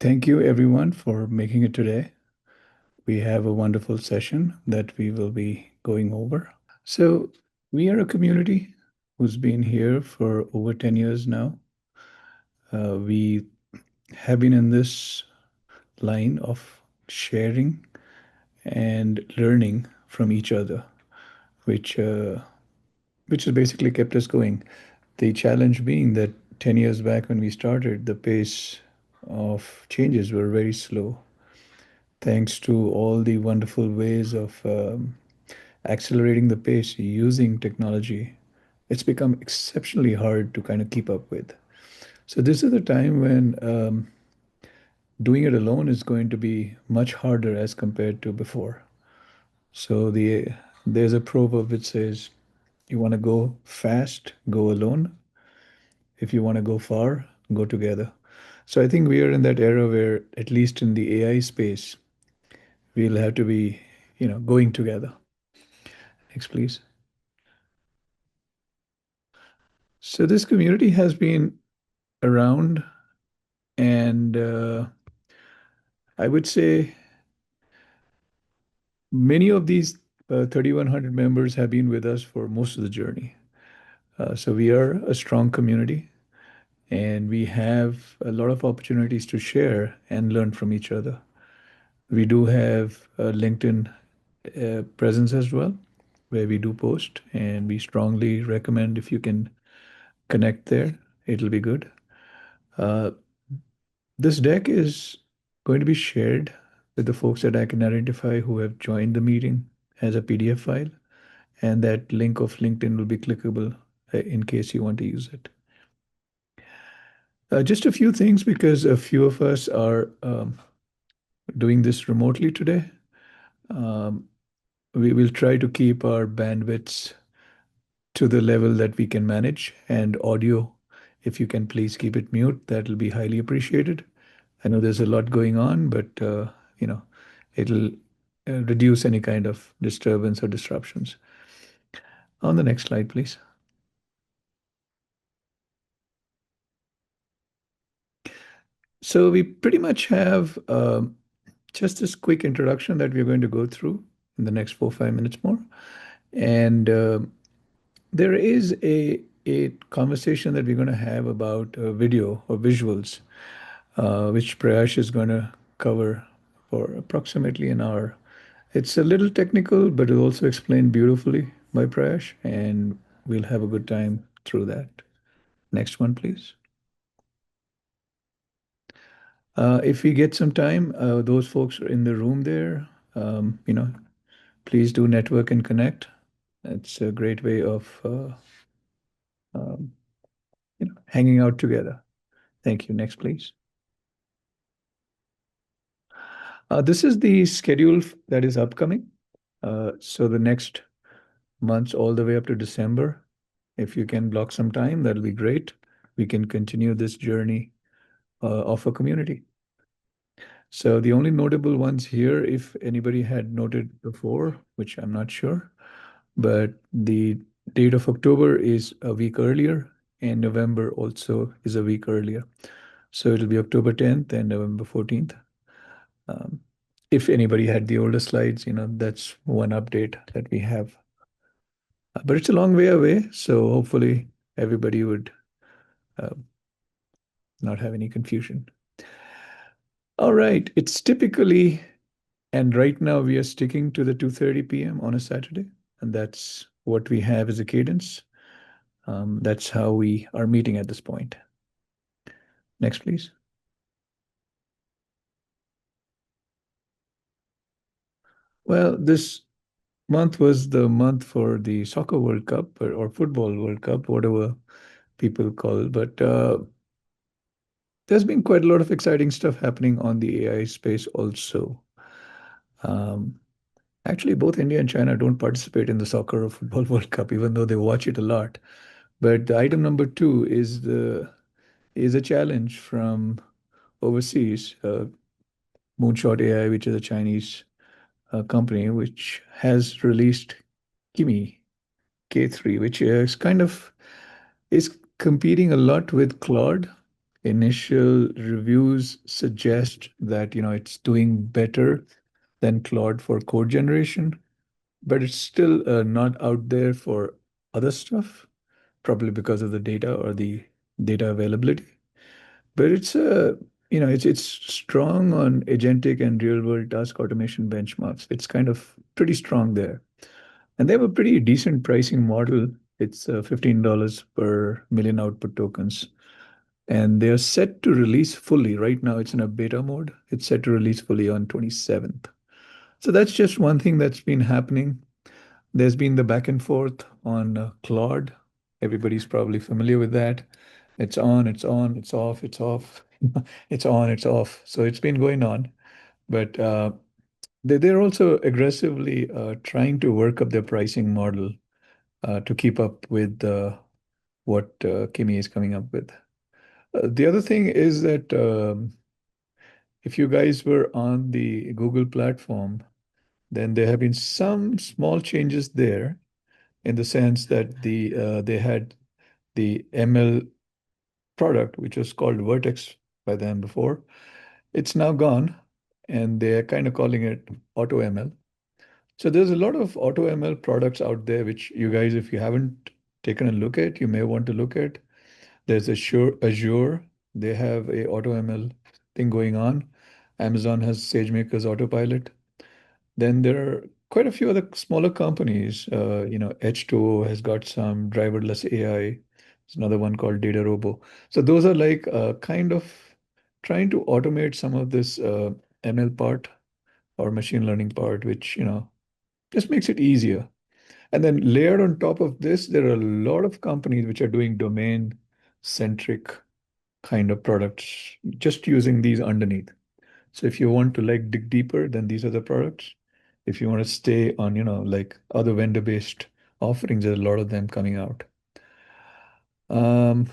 Thank you, everyone, for making it today. We have a wonderful session that we will be going over. So, we are a community who's been here for over 10 years now. We have been in this line of sharing and learning from each other, which uh, which has basically kept us going. The challenge being that 10 years back when we started, the pace of changes were very slow. Thanks to all the wonderful ways of accelerating the pace using technology, it's become exceptionally hard to kind of keep up with. So this is the time when doing it alone is going to be much harder as compared to before. So there's a proverb which says, "You want to go fast, go alone. If you want to go far, go together." So I think we are in that era where, at least in the AI space, we'll have to be, going together. Next, please. So this community has been around, and I would say many of these 3,100 members have been with us for most of the journey. So we are a strong community, and we have a lot of opportunities to share and learn from each other. We do have a LinkedIn presence as well, where we do post, and we strongly recommend if you can connect there, it'll be good. Uh, This deck is going to be shared with the folks that I can identify who have joined the meeting as a PDF file, and that link of LinkedIn will be clickable in case you want to use it. Just a few things because a few of us are doing this remotely today. Um, we will try to keep our bandwidths to the level that we can manage, and audio, if you can please keep it mute, that will be highly appreciated. I know there's a lot going on, but you know, it'll reduce any kind of disturbance or disruptions. On the next slide, please. So we pretty much have just this quick introduction that we're going to go through in the next 4 or 5 minutes more, and there is a conversation that we're going to have about video or visuals, which Prayash is going to cover for approximately an hour. It's a little technical, but it'll also explained beautifully by Prayash, and we'll have a good time through that. Next one, please. If we get some time, those folks are in the room there. Please do network and connect. It's a great way of um, hanging out together. Thank you. Next, please. This is the schedule that is upcoming. So the next months all the way up to December. If you can block some time, that'll be great. We can continue this journey of a community. So the only notable ones here, if anybody had noted before, which I'm not sure, but the date of October is a week earlier, and November also is a week earlier. So it'll be October 10th and November 14th. Um, if anybody had the older slides, that's one update that we have. But it's a long way away, so hopefully everybody would uh, not have any confusion. All right, it's typically, and right now we are sticking to the 2:30 p.m. on a Saturday, and that's what we have as a cadence. That's how we are meeting at this point. Next, please. Well, this month was the month for the Soccer World Cup or Football World Cup, whatever people call it. But there's been quite a lot of exciting stuff happening on the AI space also. Um, Actually, both India and China don't participate in the Soccer or Football World Cup, even though they watch it a lot. But the item number two is a challenge from overseas. Moonshot AI, which is a Chinese company, which has released Kimi K3, which is kind of is competing a lot with Claude initial reviews suggest that, it's doing better than Claude for code generation, but it's still not out there for other stuff, probably because of the data or the data availability. But it's strong on agentic and real world task automation benchmarks. It's kind of pretty strong there. And they have a pretty decent pricing model. It's $15 per million output tokens. And they are set to release fully. Right now, it's in a beta mode. It's set to release fully on 27th. So that's just one thing that's been happening. There's been the back and forth on Claude. Everybody's probably familiar with that. It's on, it's on, it's off, it's off, it's on, it's off. So it's been going on. But they're also aggressively trying to work up their pricing model to keep up with what Kimi is coming up with. The other thing is that if you guys were on the Google platform, then there have been some small changes there in the sense that they had the ML product, which was called Vertex by them before. It's now gone, and they're kind of calling it Auto ML. So there's a lot of Auto ML products out there, which you guys, if you haven't taken a look at, you may want to look at. There's Azure. They have a Auto ML thing going on. Amazon has SageMaker's Autopilot. Then there are quite a few other smaller companies. H2O has got some driverless AI. There's another one called Data Robo. So those are like kind of trying to automate some of this ML part or machine learning part, which, just makes it easier. And then layered on top of this, there are a lot of companies which are doing domain centric kind of products, just using these underneath. So if you want to like dig deeper, then these are the products. If you want to stay on, like other vendor-based offerings, there's a lot of them coming out. Um,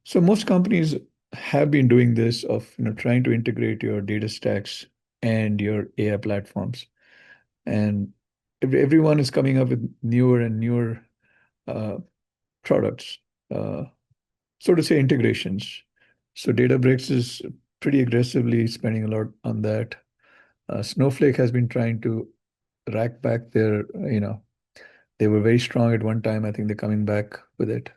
so most companies have been doing this of, trying to integrate your data stacks and your AI platforms. And everyone is coming up with newer and newer uh, products, uh, so to say, integrations. So Databricks is pretty aggressively spending a lot on that. Snowflake has been trying to rack back their, they were very strong at one time. I think they're coming back with it.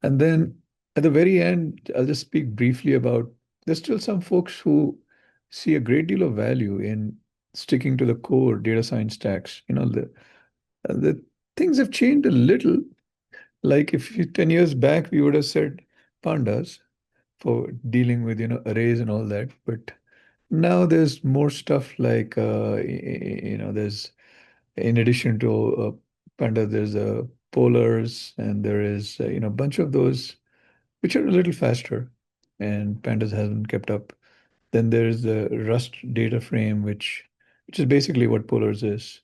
And then at the very end, I'll just speak briefly about there's still some folks who see a great deal of value in sticking to the core data science stacks. The things have changed a little. Like if 10 years back, we would have said pandas for dealing with, arrays and all that. But now there's more stuff like, there's in addition to panda, there's polars and there is, a bunch of those which are a little faster and pandas hasn't kept up. Then there's the Rust data frame, which is basically what polars is,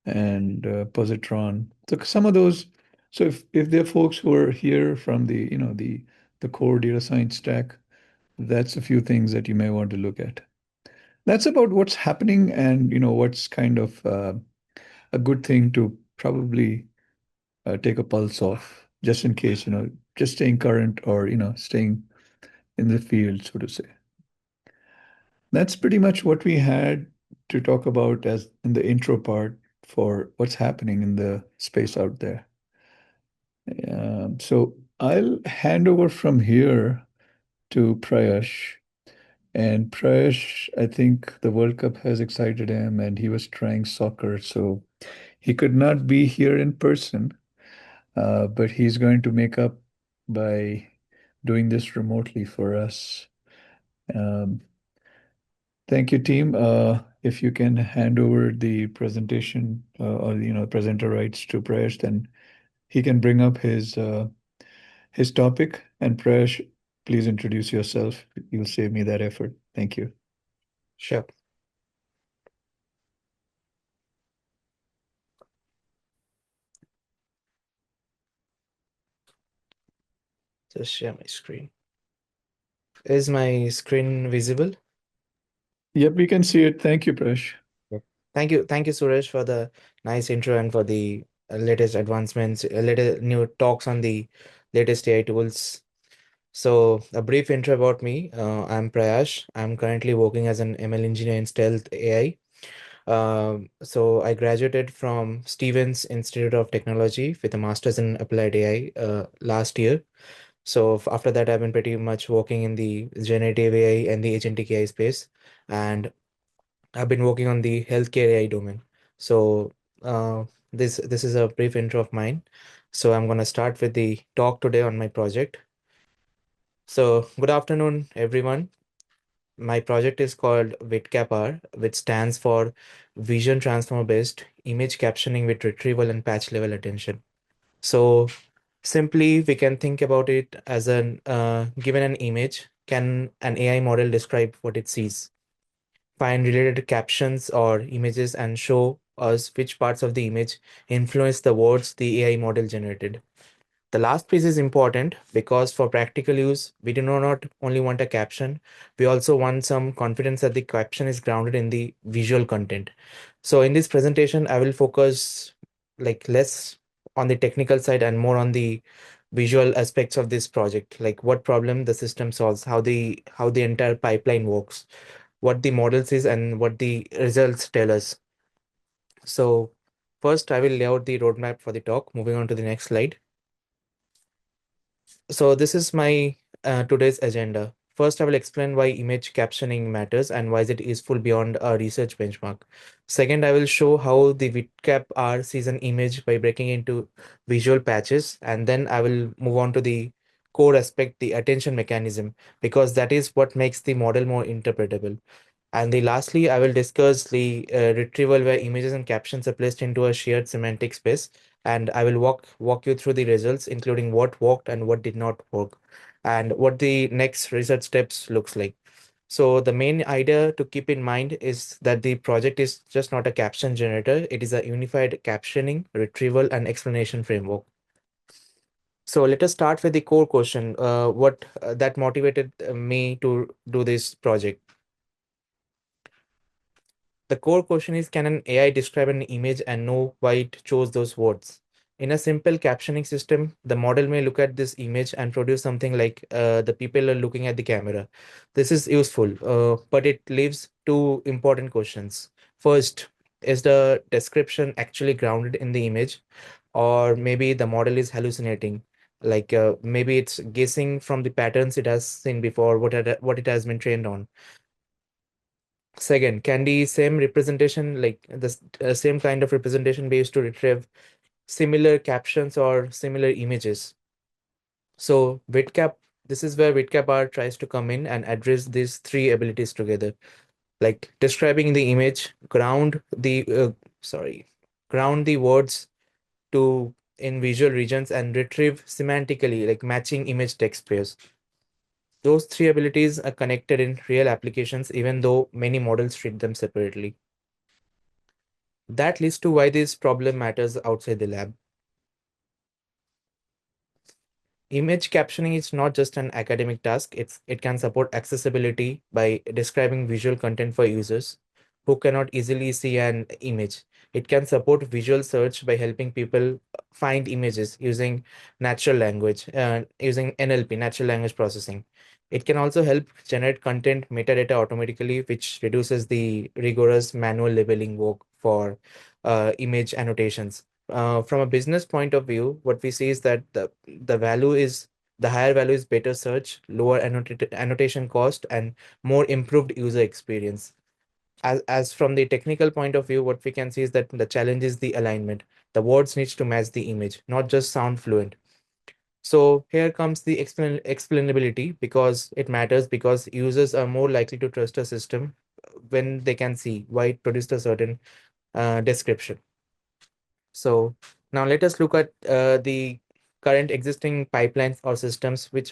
and positron. So some of those. So if there are folks who are here from the core data science stack, that's a few things that you may want to look at. That's about what's happening and what's kind of a good thing to probably take a pulse off, just in case, just staying current or staying in the field, so to say. That's pretty much what we had to talk about as in the intro part for what's happening in the space out there. So I'll hand over from here to Prayash. And Prayash, I think the World Cup has excited him and he was trying soccer. So he could not be here in person, but he's going to make up by doing this remotely for us. Um, Thank you, team. If you can hand over the presentation or presenter rights to Prayesh, then he can bring up his topic. And Prayesh, please introduce yourself. You'll save me that effort. Thank you. Sure. Just share my screen. Is my screen visible? Yep, we can see it. Thank you, Prayesh. Yeah. Thank you, Suresh, for the nice intro and for the latest advancements, latest new talks on the latest AI tools. So, a brief intro about me. I'm Prayash. I'm currently working as an ML engineer in Stealth AI. So, I graduated from Stevens Institute of Technology with a master's in applied AI last year. So, after that, I've been pretty much working in the generative AI and the agentic AI space, and I've been working on the healthcare AI domain. So, uh, this is a brief intro of mine. So, I'm gonna start with the talk today on my project. So, good afternoon, everyone. My project is called ViTCap-R, which stands for Vision Transformer Based Image Captioning with Retrieval and Patch Level Attention. So, simply, we can think about it as an given an image, can an AI model describe what it sees, find related captions or images, and show us which parts of the image influence the words the AI model generated. The last piece is important because for practical use, we do not only want a caption, we also want some confidence that the caption is grounded in the visual content. So in this presentation, I will focus like less on the technical side and more on the visual aspects of this project, like what problem the system solves, how the entire pipeline works, what the models is and what the results tell us. So first I will lay out the roadmap for the talk. Moving on to the next slide. So this is my today's agenda. First, I will explain why image captioning matters and why is it useful beyond a research benchmark. Second, I will show how the ViTCap-R sees an image by breaking into visual patches, and then I will move on to the core aspect, the attention mechanism, because that is what makes the model more interpretable. And the lastly, I will discuss the retrieval where images and captions are placed into a shared semantic space. And I will walk you through the results, including what worked and what did not work, and what the next research steps looks like. So the main idea to keep in mind is that the project is just not a caption generator. It is a unified captioning, retrieval, and explanation framework. So let us start with the core question. What that motivated me to do this project? The core question is, can an AI describe an image and know why it chose those words? In a simple captioning system, the model may look at this image and produce something like the people are looking at the camera. This is useful, but it leaves two important questions. First, is the description actually grounded in the image, or maybe the model is hallucinating? Like maybe it's guessing from the patterns it has seen before, what it has been trained on. Second, can the same representation, like the same kind of representation, be used to retrieve similar captions or similar images? So VidCap, this is where VidCap-R tries to come in and address these three abilities together, like describing the image, sorry, ground the words to in visual regions, and retrieve semantically, like matching image text pairs. Those three abilities are connected in real applications, even though many models treat them separately. That leads to why this problem matters outside the lab. Image captioning is not just an academic task, it can support accessibility by describing visual content for users who cannot easily see an image. It can support visual search by helping people find images using natural language, using NLP, natural language processing. It can also help generate content metadata automatically, which reduces the rigorous manual labeling work for image annotations. From a business point of view, what we see is that the higher value is better search, lower annotation cost, and more improved user experience. As from the technical point of view, what we can see is that the challenge is the alignment. The words needs to match the image, not just sound fluent. So here comes the explainability, because it matters, because users are more likely to trust a system when they can see why it produced a certain description. So now let us look at the current existing pipelines or systems which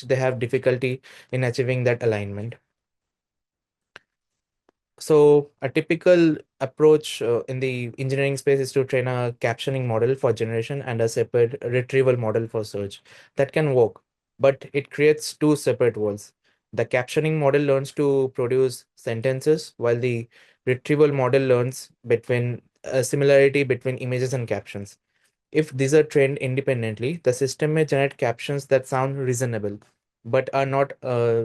they have difficulty in achieving that alignment. So a typical approach in the engineering space is to train a captioning model for generation and a separate retrieval model for search. That can work, but it creates two separate worlds. The captioning model learns to produce sentences, while the retrieval model learns between a similarity between images and captions. If these are trained independently, the system may generate captions that sound reasonable, but are not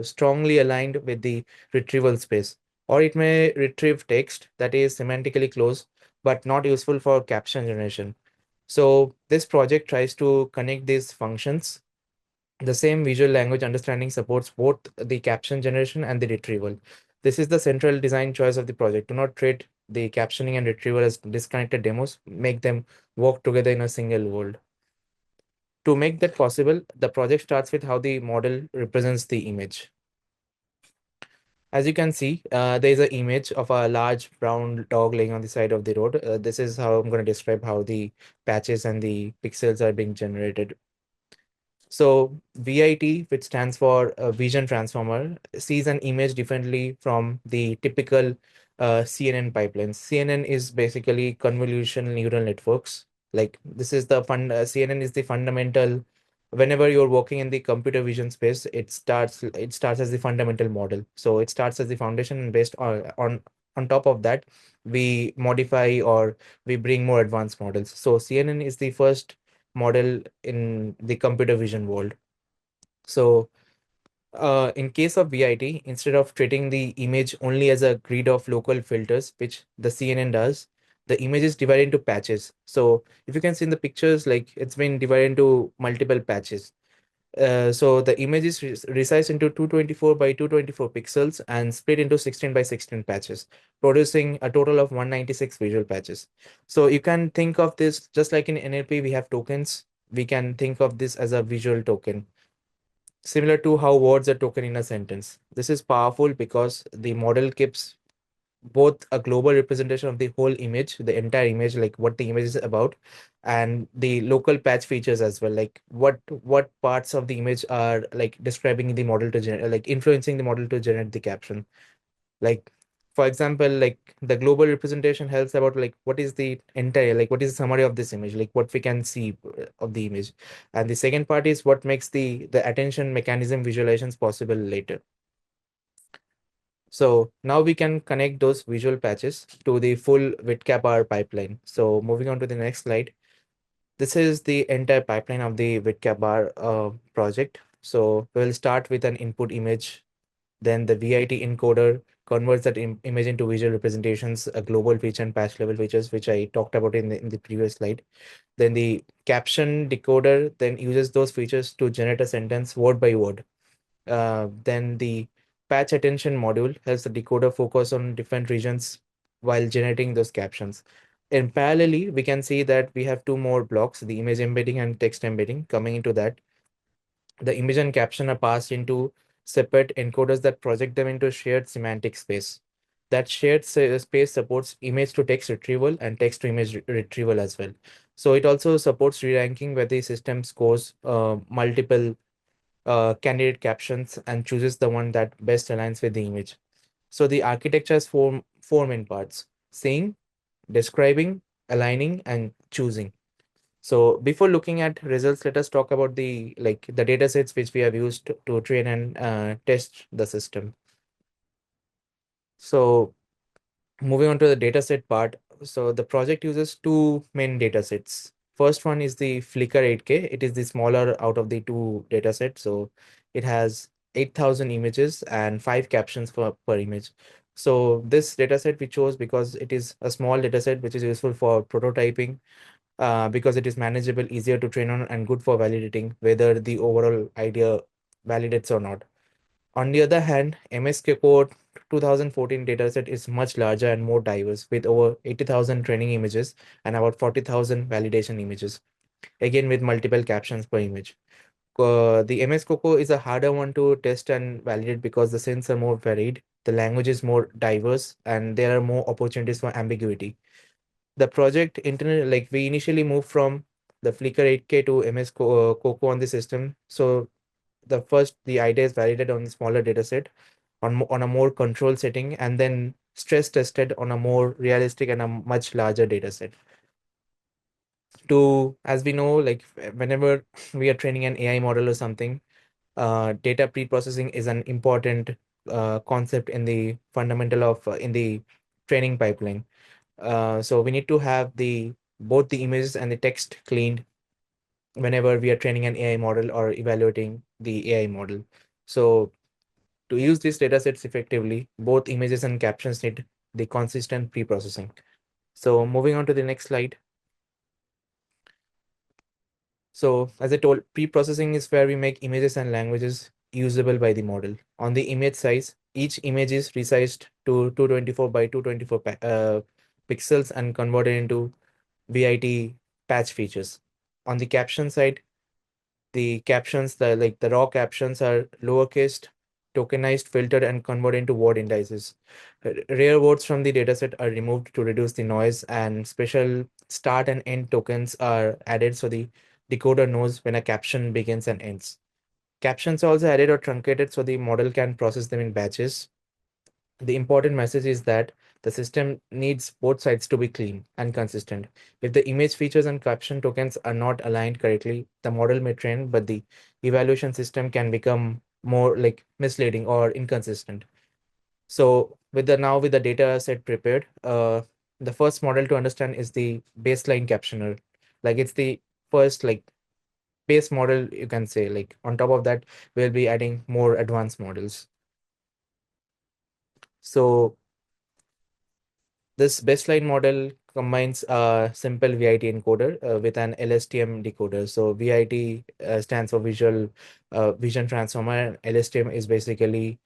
strongly aligned with the retrieval space. Or it may retrieve text that is semantically close, but not useful for caption generation. So this project tries to connect these functions. The same visual language understanding supports both the caption generation and the retrieval. This is the central design choice of the project. Do not treat the captioning and retrieval as disconnected demos, make them work together in a single world. To make that possible, the project starts with how the model represents the image. As you can see, there is an image of a large brown dog laying on the side of the road. This is how I'm going to describe how the patches and the pixels are being generated. So VIT, which stands for Vision Transformer, sees an image differently from the typical CNN pipelines. CNN is basically convolutional neural networks. Like this is the CNN is the fundamental. Whenever you're working in the computer vision space, it starts as the fundamental model. So it starts as the foundation, and based on top of that, we modify or we bring more advanced models. So CNN is the first model in the computer vision world. So, in case of VIT, instead of treating the image only as a grid of local filters, which the CNN does, the image is divided into patches. So, if you can see in the pictures, like it's been divided into multiple patches. So the image is resized into 224 by 224 pixels and split into 16 by 16 patches, producing a total of 196 visual patches. So you can think of this just like in NLP, we have tokens. We can think of this as a visual token, similar to how words are token in a sentence. This is powerful because the model keeps both a global representation of the whole image, the entire image, like what the image is about, and the local patch features as well, like what parts of the image are like describing the model to generate, like influencing the model to generate the caption. Like for example, like the global representation helps about like what is the entire, like what is the summary of this image, like what we can see of the image, and the second part is what makes the attention mechanism visualizations possible later. So now we can connect those visual patches to the full ViTCap-R pipeline. So moving on to the next slide. This is the entire pipeline of the ViTCap-R project. So we'll start with an input image. Then the VIT encoder converts that image into visual representations, a global feature and patch level features, which I talked about in the previous slide. Then the caption decoder then uses those features to generate a sentence word by word. Then the patch attention module helps the decoder focus on different regions while generating those captions. In parallelly, we can see that we have two more blocks, the image embedding and text embedding. Coming into that, the image and caption are passed into separate encoders that project them into a shared semantic space. That shared space supports image to text retrieval and text to image retrieval as well. So it also supports re-ranking where the system scores multiple candidate captions and chooses the one that best aligns with the image. So the architecture has four main parts: saying, describing, aligning, and choosing. So before looking at results, let us talk about the data sets which we have used to train and test the system. So moving on to the dataset part. So the project uses two main datasets. First one is the Flickr 8K. It is the smaller out of the two datasets. So it has 8,000 images and 5 captions per image. So this dataset we chose because it is a small dataset which is useful for prototyping, because it is manageable, easier to train on, and good for validating whether the overall idea validates or not. On the other hand, MSK Core 2014 dataset is much larger and more diverse, with over 80,000 training images and about 40,000 validation images, again with multiple captions per image. The MS Coco is a harder one to test and validate because the sins are more varied, the language is more diverse, and there are more opportunities for ambiguity. The project internet, like we initially moved from the Flickr 8K to Coco on the system. So the idea is validated on a smaller data set on a more controlled setting, and then stress tested on a more realistic and a much larger data set. To, as we know, like whenever we are training an AI model or something, data pre-processing is an important concept in the fundamental of in the training pipeline. So we need to have the both the images and the text cleaned whenever we are training an AI model or evaluating the AI model. So to use these datasets effectively, both images and captions need the consistent pre-processing. So moving on to the next slide. So as I told, pre-processing is where we make images and languages usable by the model. On the image size, each image is resized to 224 by 224 pixels and converted into ViT patch features. On the caption side, the captions, the raw captions are lowercase, tokenized, filtered, and converted into word indices. Rare words from the dataset are removed to reduce the noise, and special start and end tokens are added so the decoder knows when a caption begins and ends. Captions are also added or truncated so the model can process them in batches. The important message is that the system needs both sides to be clean and consistent. If the image features and caption tokens are not aligned correctly, the model may train, but the evaluation system can become more like misleading or inconsistent. So with the data set prepared, the first model to understand is the baseline captioner. Like it's the first like base model, you can say. Like on top of that, we'll be adding more advanced models. So this baseline model combines a simple ViT encoder with an LSTM decoder. So ViT stands for Vision Transformer, and LSTM is basically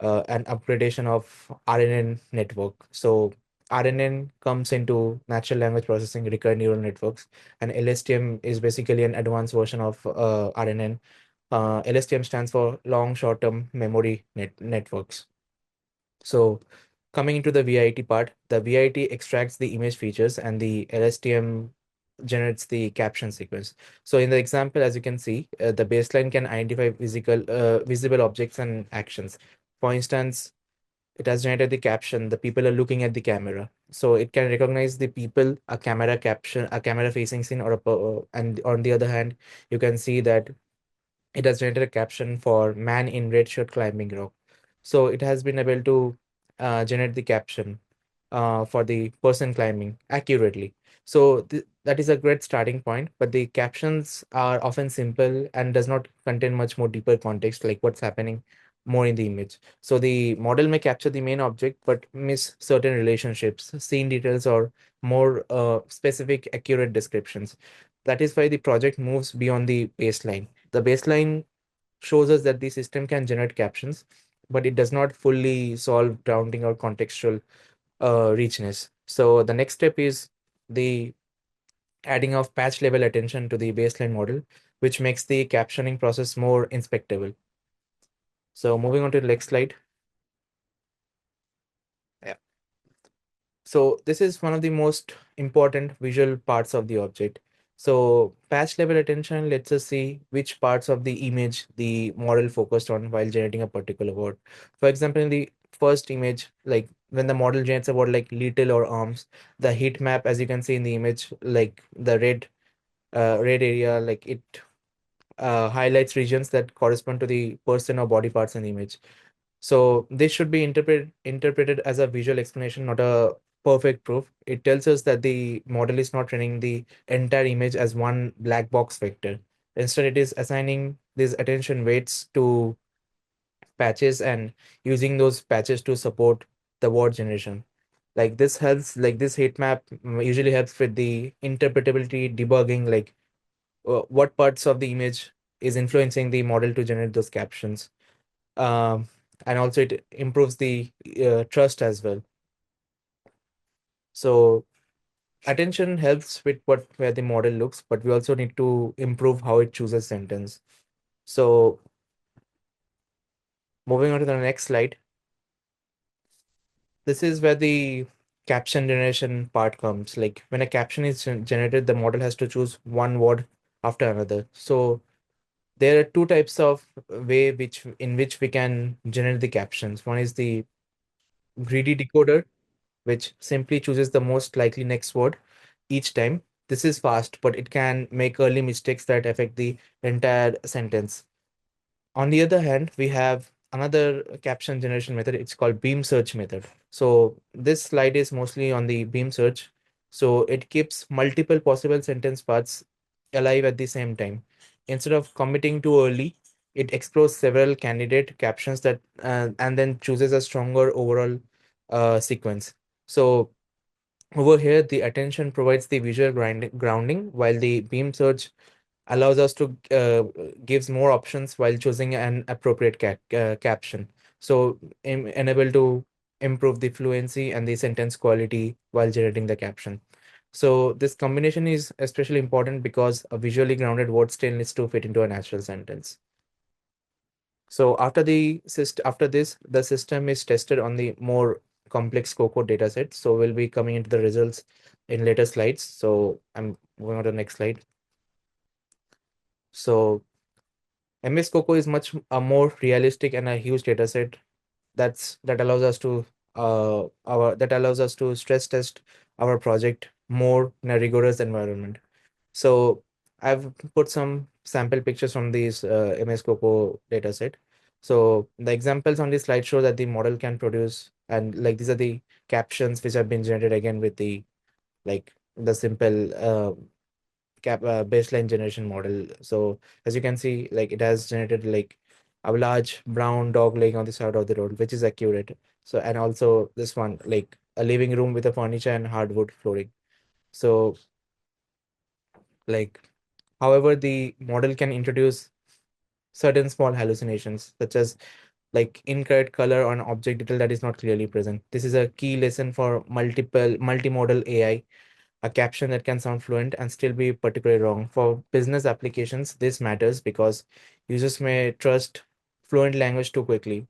an upgradation of RNN network. So RNN comes into natural language processing recurrent neural networks, and LSTM is basically an advanced version of RNN. LSTM stands for long short-term memory networks. So coming into the ViT part, the ViT extracts the image features and the LSTM generates the caption sequence. So in the example, as you can see, the baseline can identify visible objects and actions. For instance, it has generated the caption, the people are looking at the camera. So it can recognize the people, a camera caption, a camera facing scene, and on the other hand, you can see that it has generated a caption for man in red shirt climbing rock. So it has been able to generate the caption for the person climbing accurately. So that is a great starting point, but the captions are often simple and does not contain much more deeper context, like what's happening more in the image. So the model may capture the main object, but miss certain relationships, scene details, or more specific, accurate descriptions. That is why the project moves beyond the baseline. The baseline shows us that the system can generate captions, but it does not fully solve grounding or contextual richness. So the next step is the adding of patch level attention to the baseline model, which makes the captioning process more inspectable. So moving on to the next slide. Yeah. So this is one of the most important visual parts of the object. So patch level attention lets us see which parts of the image the model focused on while generating a particular word. For example, in the first image, like when the model generates a word like little or arms, the heat map, as you can see in the image, like the red area, like it highlights regions that correspond to the person or body parts in the image. So this should be interpreted as a visual explanation, not a perfect proof. It tells us that the model is not training the entire image as one black box vector. Instead, it is assigning these attention weights to patches and using those patches to support the word generation. Like this heat map usually helps with the interpretability debugging, like what parts of the image is influencing the model to generate those captions. um, and also it improves the trust as well. So attention helps with what where the model looks, but we also need to improve how it chooses sentence. So moving on to the next slide, this is where the caption generation part comes. Like when a caption is generated, the model has to choose one word after another. So there are two types of way which in which we can generate the captions. One is the greedy decoder, which simply chooses the most likely next word each time. This is fast, but it can make early mistakes that affect the entire sentence. On the other hand, we have another caption generation method. It's called beam search method. So this slide is mostly on the beam search. So it keeps multiple possible sentence parts alive at the same time. Instead of committing too early, it explores several candidate captions that and then chooses a stronger overall sequence. So over here, the attention provides the visual grounding, while the beam search allows us to gives more options while choosing an appropriate caption. So enable to improve the fluency and the sentence quality while generating the caption. So this combination is especially important because a visually grounded word still needs to fit into a natural sentence. So after this, the system is tested on the more complex Coco dataset. So we'll be coming into the results in later slides. So I'm going on to the next slide. So MS Coco is much a more realistic and a huge dataset that allows us to stress test our project more in a rigorous environment. So I've put some sample pictures from these MS Coco dataset. So the examples on this slide show that the model can produce, and like these are the captions which have been generated again with the like the simple baseline generation model. So as you can see, like it has generated like a large brown dog laying on the side of the road, which is accurate. So and also this one, like a living room with a furniture and hardwood flooring. So like, however, the model can introduce certain small hallucinations, such as like incorrect color on object detail that is not clearly present. This is a key lesson for multimodal AI. A caption that can sound fluent and still be particularly wrong. For business applications, this matters because users may trust fluent language too quickly.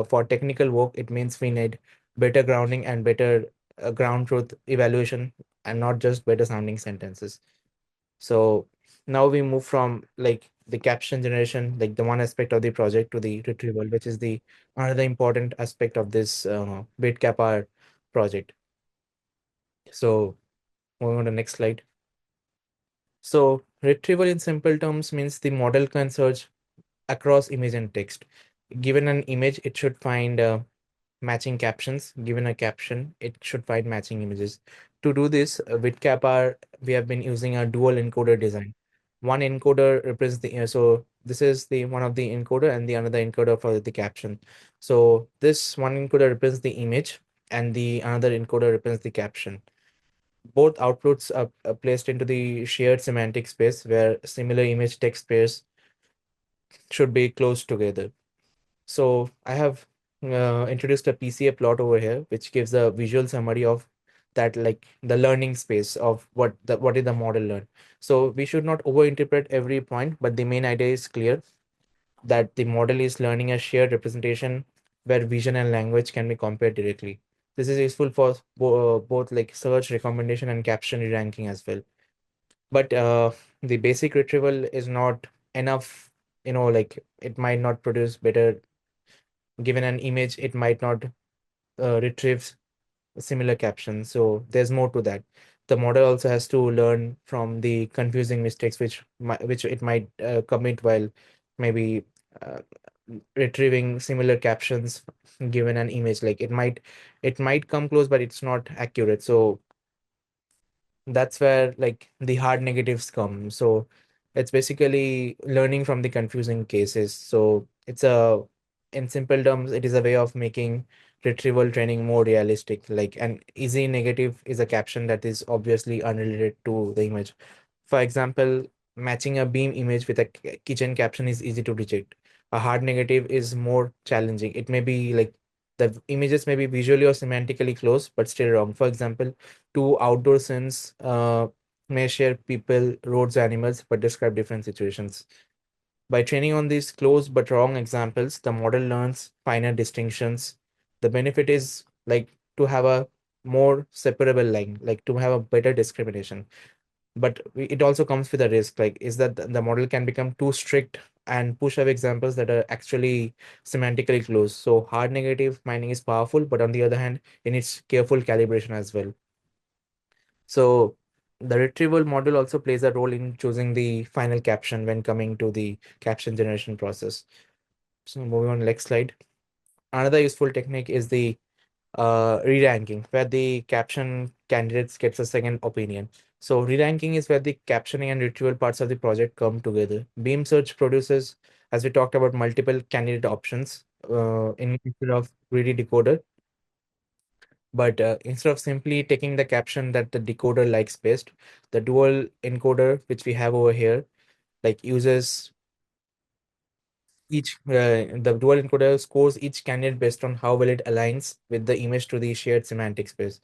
For technical work, it means we need better grounding and better ground truth evaluation and not just better sounding sentences. So now we move from like the caption generation, like the one aspect of the project, to the retrieval, which is the another important aspect of this ViTCap-R project. So moving on to the next slide. So retrieval in simple terms means the model can search across image and text. Given an image, it should find matching captions. Given a caption, it should find matching images. To do this, with CapR, we have been using a dual encoder design. One encoder represents the so this is the one of the encoder and the another encoder for the caption. So this one encoder represents the image and the another encoder represents the caption. Both outputs are placed into the shared semantic space where similar image text pairs should be close together. So I have introduced a PCA plot over here, which gives a visual summary of that, like the learning space of what did the model learn. So we should not overinterpret every point, but the main idea is clear that the model is learning a shared representation where vision and language can be compared directly. This is useful for both like search, recommendation, and caption ranking as well. But the basic retrieval is not enough. Like it might not produce better. Given an image, it might not retrieve similar captions. So there's more to that. The model also has to learn from the confusing mistakes which it might commit while maybe uh, retrieving similar captions given an image. Like it might come close, but it's not accurate. So that's where like the hard negatives come. So it's basically learning from the confusing cases. So in simple terms, it is a way of making retrieval training more realistic. Like an easy negative is a caption that is obviously unrelated to the image. For example, matching a beam image with a kitchen caption is easy to reject. A hard negative is more challenging. It may be like the images may be visually or semantically close, but still wrong. For example, two outdoor scenes may share people, roads, animals, but describe different situations. By training on these close but wrong examples, the model learns finer distinctions. The benefit is like to have a more separable line, like to have a better discrimination. But it also comes with a risk, like is that the model can become too strict and push away examples that are actually semantically close. So hard negative mining is powerful, but on the other hand, it needs careful calibration as well. So the retrieval model also plays a role in choosing the final caption when coming to the caption generation process. So moving on next slide. Another useful technique is the re-ranking, where the caption candidates gets a second opinion. So re-ranking is where the captioning and retrieval parts of the project come together. Beam search produces, as we talked about, multiple candidate options instead of greedy decoder. But instead of simply taking the caption that the decoder likes best, the dual encoder, which we have over here, like uses each the dual encoder scores each candidate based on how well it aligns with the image to the shared semantic space.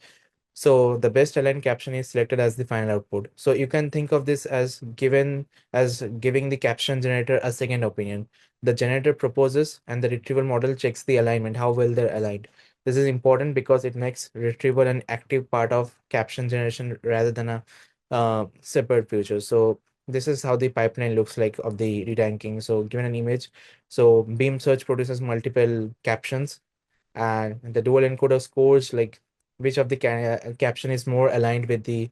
So the best aligned caption is selected as the final output. So you can think of this as giving the caption generator a second opinion. The generator proposes and the retrieval model checks the alignment, how well they're aligned. This is important because it makes retrieval an active part of caption generation rather than a separate feature. So this is how the pipeline looks like of the re-ranking. So given an image, so beam search produces multiple captions and the dual encoder scores like which of the caption is more aligned with the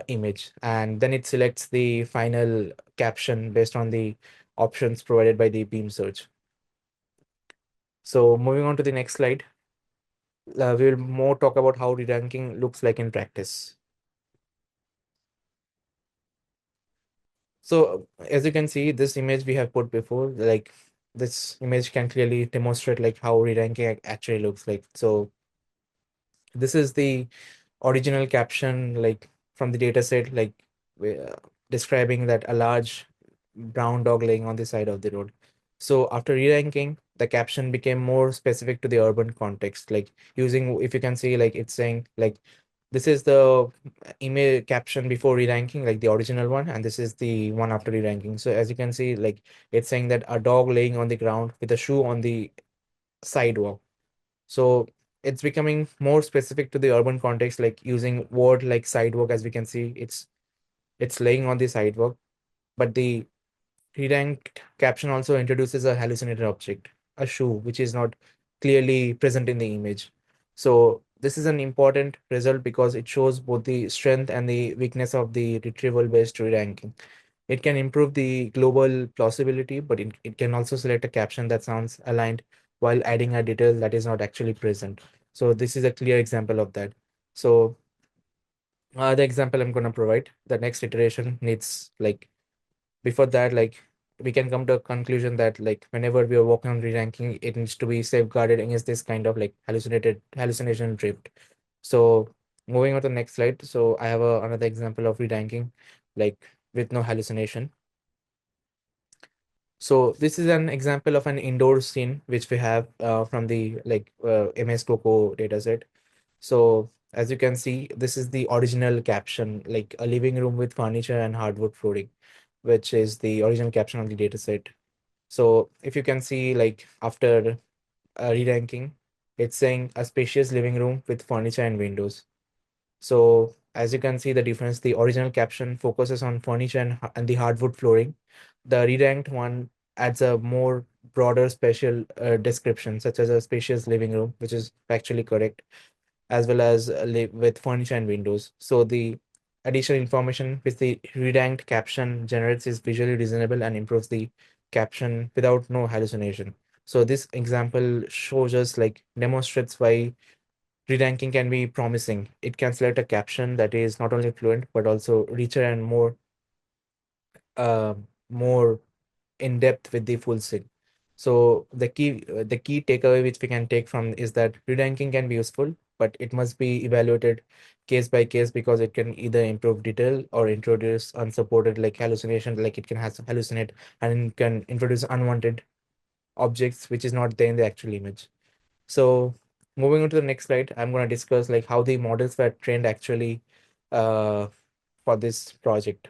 image, and then it selects the final caption based on the options provided by the beam search. So moving on to the next slide, we'll more talk about how re-ranking looks like in practice. So as you can see, this image we have put before, like this image can clearly demonstrate like how re-ranking actually looks like. So this is the original caption like from the data set, like uh, describing that a large brown dog laying on the side of the road. So after re-ranking, the caption became more specific to the urban context, like using, if you can see, like it's saying like this is the email caption before re-ranking, like the original one, and this is the one after re-ranking. So as you can see, like it's saying that a dog laying on the ground with a shoe on the sidewalk. So it's becoming more specific to the urban context, like using word like sidewalk. As we can see, it's laying on the sidewalk. But the re-ranked caption also introduces a hallucinated object, a shoe, which is not clearly present in the image. So this is an important result because it shows both the strength and the weakness of the retrieval-based re-ranking. It can improve the global plausibility, but it can also select a caption that sounds aligned while adding a detail that is not actually present. So this is a clear example of that. So the example I'm going to provide, the next iteration needs like before that, like we can come to a conclusion that like whenever we are working on re-ranking, it needs to be safeguarded against this kind of like hallucination drift. So moving on to the next slide. So I have another example of re-ranking, like with no hallucination. So this is an example of an indoor scene which we have from the like MS Coco dataset. So as you can see, this is the original caption, like a living room with furniture and hardwood flooring, which is the original caption on the dataset. So if you can see, like after re-ranking, it's saying a spacious living room with furniture and windows. So as you can see the difference, the original caption focuses on furniture and the hardwood flooring. The re-ranked one adds a more broader special description, such as a spacious living room, which is factually correct, as well as with furniture and windows. So the additional information which the re-ranked caption generates is visually reasonable and improves the caption without no hallucination. So this example shows us like demonstrates why re-ranking can be promising. It can select a caption that is not only fluent but also richer and uh, more in depth with the full sig. So the key takeaway which we can take from is that re-ranking can be useful, but it must be evaluated case by case because it can either improve detail or introduce unsupported like hallucination, like it can has hallucinate and can introduce unwanted objects which is not there in the actual image. So moving on to the next slide, I'm going to discuss like how the models were trained actually uh, for this project.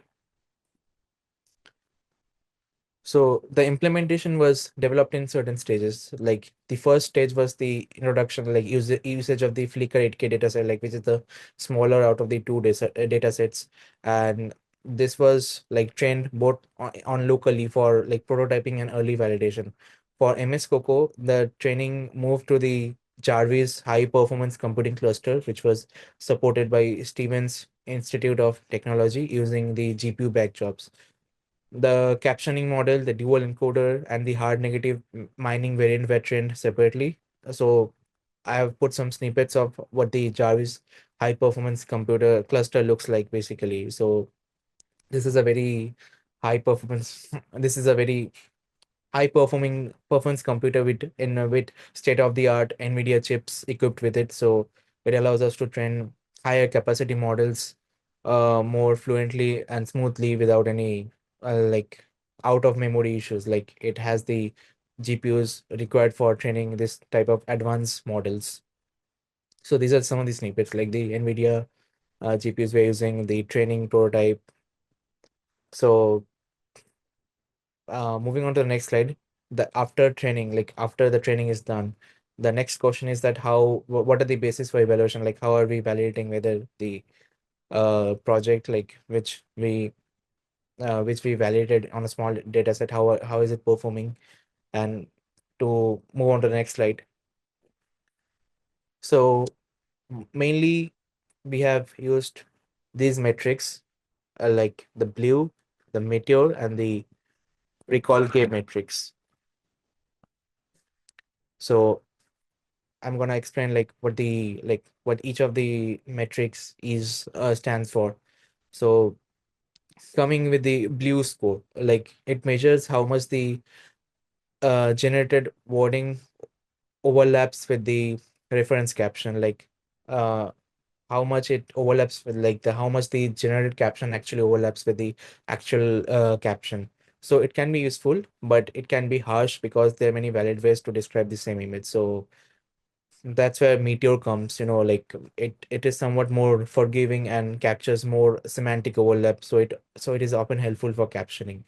So the implementation was developed in certain stages. Like the first stage was the introduction, like usage of the Flickr 8K dataset, like which is the smaller out of the two data sets. And this was like trained both on locally for like prototyping and early validation. For MS Coco, the training moved to the Jarvis High Performance Computing Cluster, which was supported by Stevens Institute of Technology using the GPU backed jobs. The captioning model, the dual encoder, and the hard negative mining variant were trained separately. So I have put some snippets of what the Jarvis high performance computer cluster looks like basically. So this is a very high performance. This is a very high performing performance computer with state of the art NVIDIA chips equipped with it. So it allows us to train higher capacity models more fluently and smoothly without any like out of memory issues. Like it has the GPUs required for training this type of advanced models. So these are some of the snippets like the NVIDIA GPUs we're using, the training prototype. So moving on to the next slide, the after training, like after the training is done, the next question is that what are the basis for evaluation? Like how are we validating whether the project like which we validated on a small data set, how is it performing? And to move on to the next slide. So mainly we have used these metrics like the blue, the meteor, and the recall K metrics. So I'm gonna explain like what each of the metrics is stands for. So coming with the blue score, like it measures how much the generated wording overlaps with the reference caption, like uh how much it overlaps with like the how much the generated caption actually overlaps with the actual caption. So it can be useful, but it can be harsh because there are many valid ways to describe the same image. So that's where Meteor comes, like it is somewhat more forgiving and captures more semantic overlap. So it is often helpful for captioning.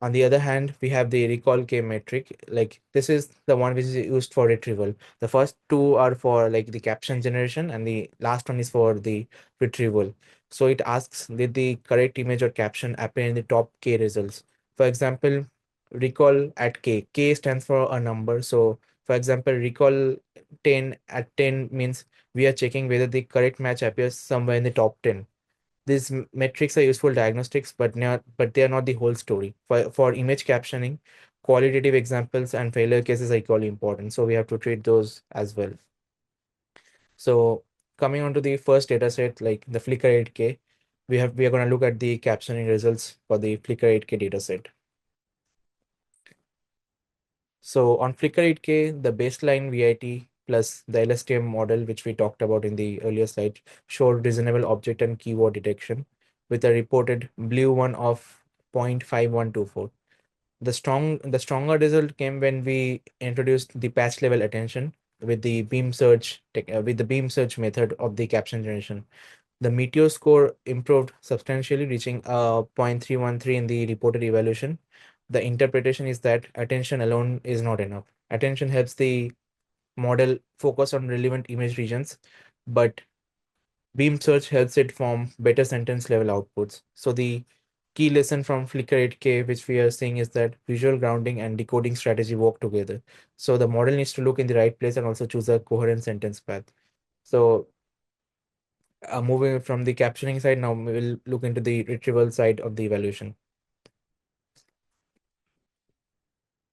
On the other hand, we have the recall K metric. Like this is the one which is used for retrieval. The first two are for like the caption generation, and the last one is for the retrieval. So it asks did the correct image or caption appear in the top K results. For example, recall at K. K stands for a number. So for example, recall 10 at 10 means we are checking whether the correct match appears somewhere in the top 10. These metrics are useful diagnostics, but they are not the whole story. For image captioning, qualitative examples and failure cases are equally important. So we have to treat those as well. So coming on to the first data set, like the Flickr 8K, we are going to look at the captioning results for the Flickr 8K data set. So on Flickr 8K, the baseline VIT plus the LSTM model, which we talked about in the earlier slide, showed reasonable object and keyword detection with a reported blue one of 0.5124. The stronger result came when we introduced the patch level attention with the beam search method of the caption generation. The Meteor score improved substantially, reaching 0.313 in the reported evaluation. The interpretation is that attention alone is not enough. Attention helps the model focus on relevant image regions, but beam search helps it form better sentence level outputs. So the key lesson from Flickr 8K, which we are seeing, is that visual grounding and decoding strategy work together. So the model needs to look in the right place and also choose a coherent sentence path. So moving from the captioning side, now we will look into the retrieval side of the evaluation.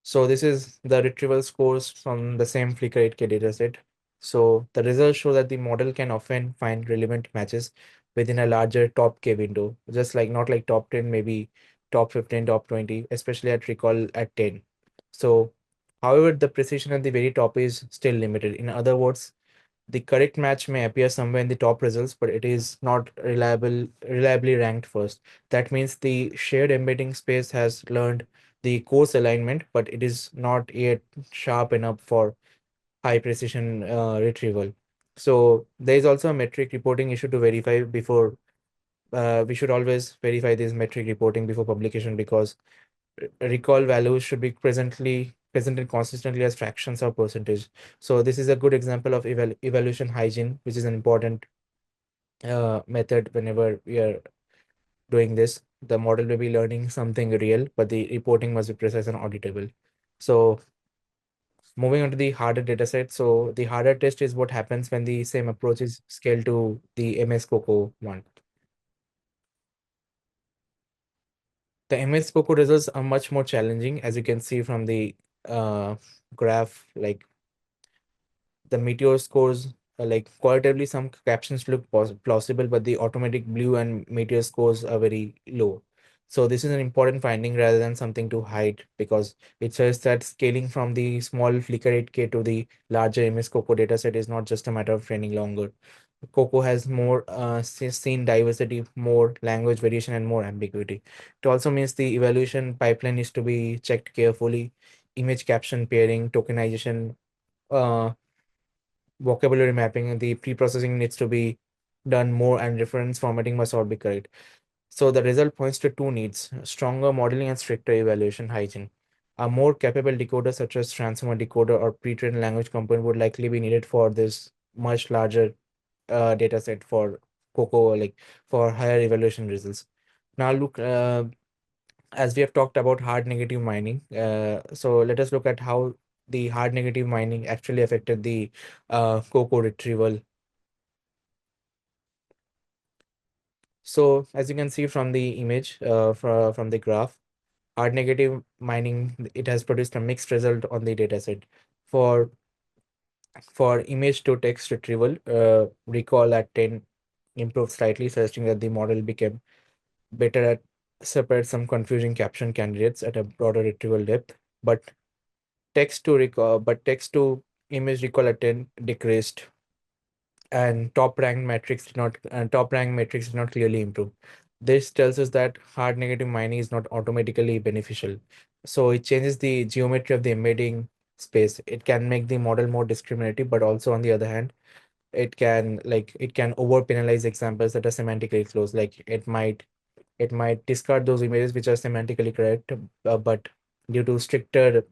So this is the retrieval scores from the same Flickr 8K dataset. So the results show that the model can often find relevant matches within a larger top K window, just like not like top 10, maybe top 15, top 20, especially at recall at 10. So, however, the precision at the very top is still limited. In other words, the correct match may appear somewhere in the top results, but it is not reliably ranked first. That means the shared embedding space has learned the course alignment, but it is not yet sharp enough for high precision retrieval. So there is also a metric reporting issue to verify before. We should always verify this metric reporting before publication because recall values should be presented consistently as fractions or percentage. So this is a good example of evaluation hygiene, which is an important method whenever we are doing this. The model will be learning something real, but the reporting must be precise and auditable. So moving on to the harder data set. So the harder test is what happens when the same approach is scaled to the MS Coco one. The MS Coco results are much more challenging, as you can see from the uh, graph. Like the meteor scores, like qualitatively, some captions look plausible, but the automatic blue and meteor scores are very low. So this is an important finding rather than something to hide, because it says that scaling from the small Flickr 8K to the larger MS Coco dataset is not just a matter of training longer. Coco has more scene diversity, more language variation, and more ambiguity. It also means the evaluation pipeline needs to be checked carefully. Image caption pairing, tokenization, uh, vocabulary mapping, and the pre-processing needs to be done more, and reference formatting must all be correct. So the result points to two needs: stronger modeling and stricter evaluation hygiene. A more capable decoder such as transformer decoder or pre-trained language component would likely be needed for this much larger data set for Cocoa, like for higher evaluation results. Now look, as we have talked about hard negative mining, so let us look at how the hard negative mining actually affected the Cocoa retrieval. So as you can see from the image, from the graph, hard negative mining, it has produced a mixed result on the dataset. For image to text retrieval, recall at 10 improved slightly, suggesting that the model became better at separate some confusing caption candidates at a broader retrieval depth. But text to image recall at 10 decreased, and top rank metrics did not clearly improve. This tells us that hard negative mining is not automatically beneficial. So it changes the geometry of the embedding space. It can make the model more discriminative, but also on the other hand, it can over penalize examples that are semantically close. Like it might discard those images which are semantically correct, but due to stricter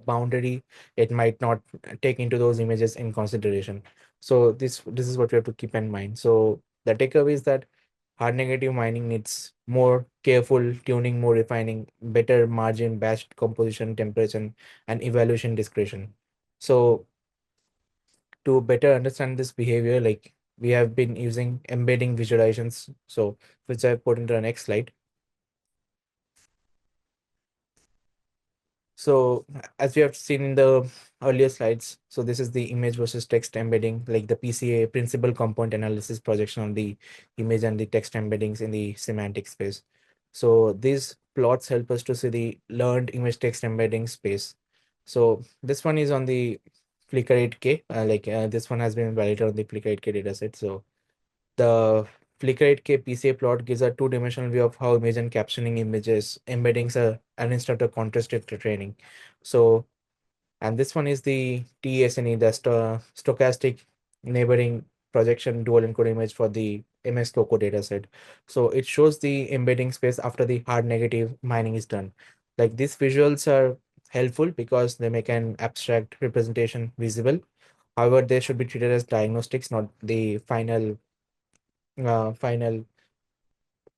boundary, it might not take into those images in consideration. So this is what we have to keep in mind. So the takeaway is that hard negative mining needs more careful tuning, more refining, better margin, batch composition, temperature, and evaluation discretion. So to better understand this behavior, like we have been using embedding visualizations, so which I put into the next slide. So as we have seen in the earlier slides, so this is the image versus text embedding, like the PCA, principal component analysis projection on the image and the text embeddings in the semantic space. So these plots help us to see the learned image text embedding space. So this one is on the Flickr 8K, this one has been validated on the Flickr 8K dataset. So the Flickr 8K PCA plot gives a two-dimensional view of how image and captioning images embeddings are administered contrasted to training. So, and this one is the TSNE, the stochastic neighboring projection dual encode image for the MS Coco dataset. So it shows the embedding space after the hard negative mining is done. Like these visuals are helpful because they make an abstract representation visible. However, they should be treated as diagnostics, not the final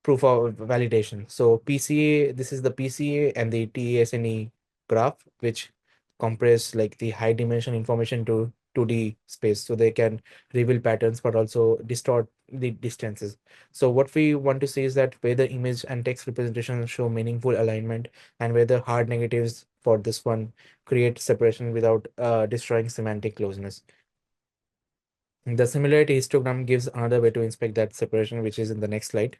proof of validation. So PCA, this is the PCA and the TSNE graph, which compress like the high dimension information to 2D space. So they can reveal patterns, but also distort the distances. So what we want to see is that where the image and text representations show meaningful alignment, and where the hard negatives for this one create separation without destroying semantic closeness. The similarity histogram gives another way to inspect that separation, which is in the next slide.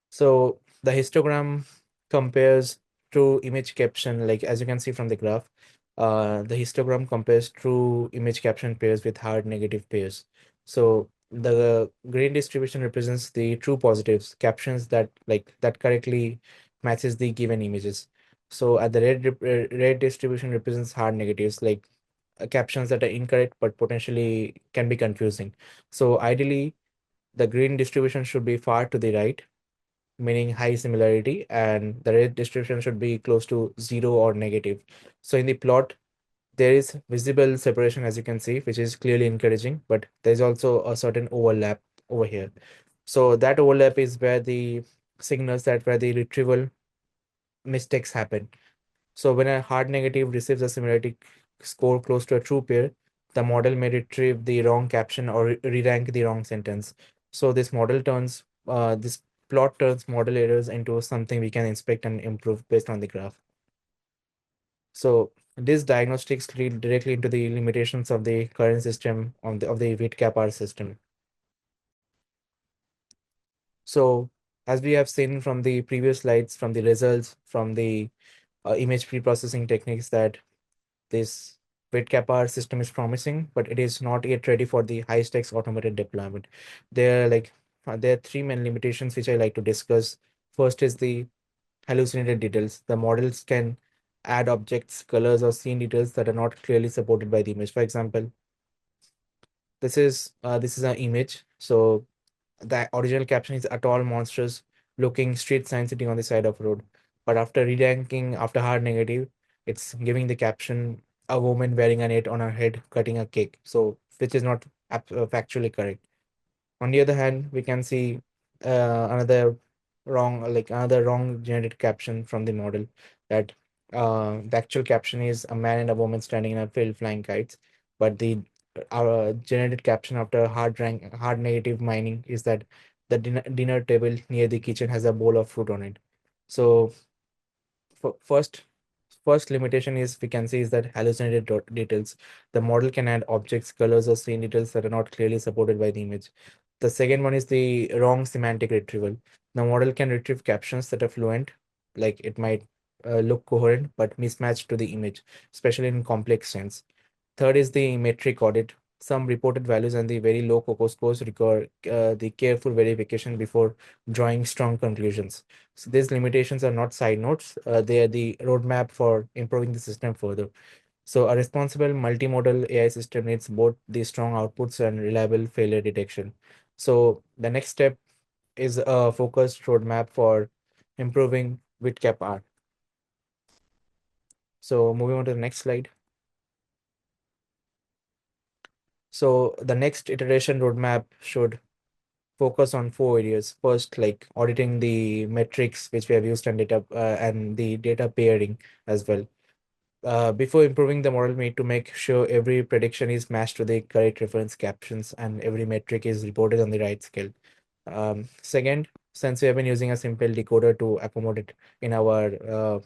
So the histogram compares true image caption, like as you can see from the graph, the histogram compares true image caption pairs with hard negative pairs. So the green distribution represents the true positives, captions that correctly matches the given images. So at the red distribution represents hard negatives, like captions that are incorrect but potentially can be confusing. So ideally, the green distribution should be far to the right, meaning high similarity, and the red distribution should be close to zero or negative. So in the plot, there is visible separation, as you can see, which is clearly encouraging, but there's also a certain overlap over here. So that overlap is where the signals that where the retrieval mistakes happen. So when a hard negative receives a similarity score close to a true pair, the model may retrieve the wrong caption or re-rank the wrong sentence. So this plot turns model errors into something we can inspect and improve based on the graph. So These diagnostics lead directly into the limitations of the current system of the ViTCap-R system. So, as we have seen from the previous slides, from the results, from the image pre-processing techniques, that this ViTCap-R system is promising, but it is not yet ready for the high-stakes automated deployment. There are three main limitations which I like to discuss. First is the hallucinated details. The models can add objects, colors, or scene details that are not clearly supported by the image. For example, this is an image. So the original caption is a tall, monstrous looking street sign sitting on the side of road. But after reranking, after hard negative, it's giving the caption a woman wearing a net on her head cutting a cake. So which is not factually correct. On the other hand, we can see another wrong generated caption from the model, that the actual caption is a man and a woman standing in a field flying kites, but the generated caption after hard negative mining is that the dinner table near the kitchen has a bowl of fruit on it. So f- first first limitation is we can see is that hallucinated details. The model can add objects, colors, or scene details that are not clearly supported by the image. The second one is the wrong semantic retrieval. The model can retrieve captions that are fluent, like it might look coherent but mismatched to the image, especially in complex sense. Third is the metric audit. Some reported values and the very low COCO scores require the careful verification before drawing strong conclusions. So these limitations are not side notes, they are the roadmap for improving the system further. So a responsible multimodal AI system needs both the strong outputs and reliable failure detection. So the next step is a focused roadmap for improving ViTCap-R. So moving on to the next slide. So the next iteration roadmap should focus on four areas. First, like auditing the metrics which we have used and the data pairing as well. Before improving the model, we need to make sure every prediction is matched to the correct reference captions and every metric is reported on the right scale. Second, since we have been using a simple decoder to accommodate in our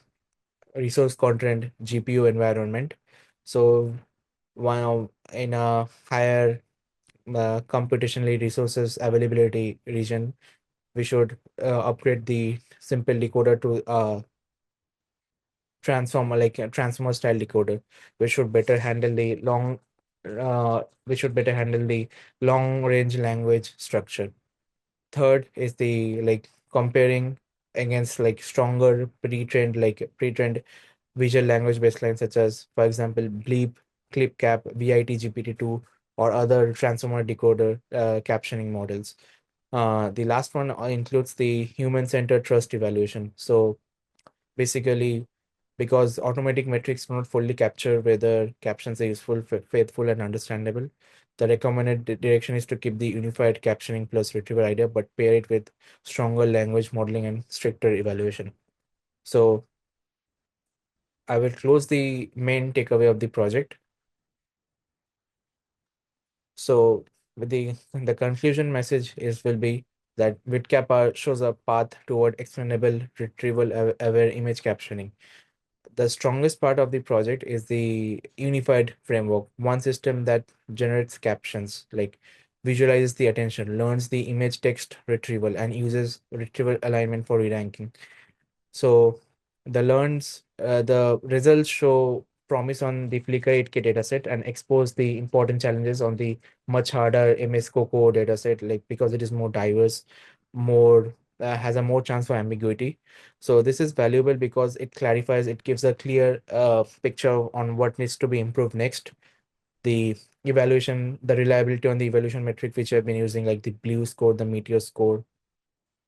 resource content GPU environment, so one in a higher computationally resources availability region, we should upgrade the simple decoder to transformer style decoder, which should better handle the long range language structure. Third is the like comparing against like stronger pre-trained visual language baselines such as, for example, Bleep, ClipCap, ViTGPT2, or other transformer decoder captioning models. The last one includes the human-centered trust evaluation. So basically, because automatic metrics do not fully capture whether captions are useful, faithful, and understandable, the recommended direction is to keep the unified captioning plus retrieval idea, but pair it with stronger language modeling and stricter evaluation. So I will close the main takeaway of the project. So with the conclusion message is will be that ViTCap shows a path toward explainable retrieval aware image captioning. The strongest part of the project is the unified framework, one system that generates captions, like visualizes the attention, learns the image text retrieval, and uses retrieval alignment for re-ranking. So the results show promise on the Flickr 8K dataset and expose the important challenges on the much harder MS Coco dataset, like because it is more diverse, more has a more chance for ambiguity. So this is valuable because it clarifies, it gives a clear picture on what needs to be improved next. The the reliability on the evaluation metric which I've been using, like the Blue score, the Meteor score,